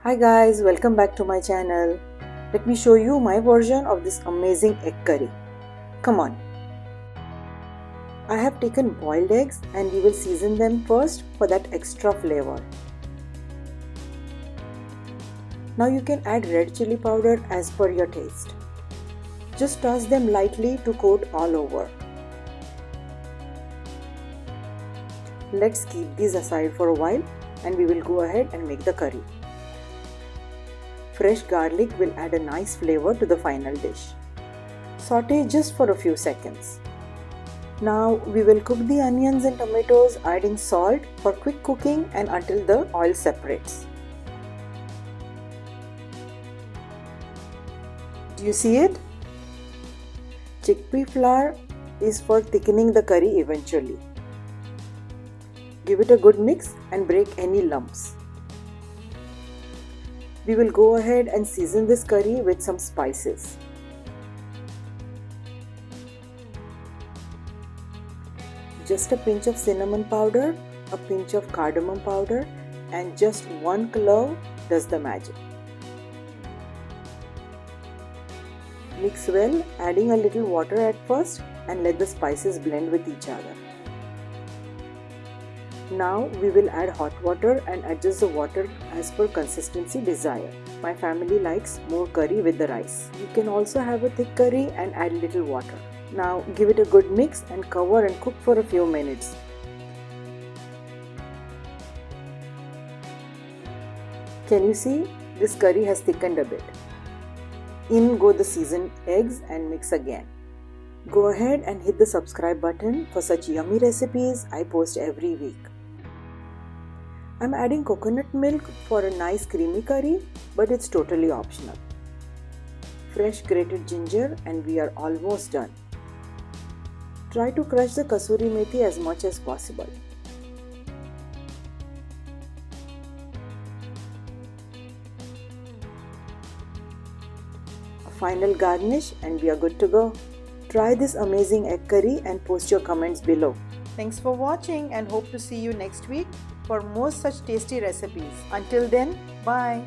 Hi guys, welcome back to my channel. Let me show you my version of this amazing egg curry. Come on. I have taken boiled eggs and we will season them first for that extra flavor. Now you can add red chili powder as per your taste. Just toss them lightly to coat all over. Let's keep these aside for a while and we will go ahead and make the curry. Fresh garlic will add a nice flavor to the final dish. Saute just for a few seconds. Now we will cook the onions and tomatoes, adding salt for quick cooking and until the oil separates. Do you see it? Chickpea flour is for thickening the curry eventually. Give it a good mix and break any lumps. We will go ahead and season this curry with some spices. Just a pinch of cinnamon powder, a pinch of cardamom powder, and just one clove does the magic. Mix well, adding a little water at first and let the spices blend with each other. Now we will add hot water and adjust the water as per consistency desired. My family likes more curry with the rice. You can also have a thick curry and add little water. Now give it a good mix and cover and cook for a few minutes. Can you see? This curry has thickened a bit. In go the seasoned eggs and mix again. Go ahead and hit the subscribe button for such yummy recipes I post every week. I'm adding coconut milk for a nice creamy curry, but it's totally optional. Fresh grated ginger and we are almost done. Try to crush the kasuri methi as much as possible. A final garnish and we are good to go. Try this amazing egg curry and post your comments below. Thanks for watching and hope to see you next week for more such tasty recipes. Until then, bye.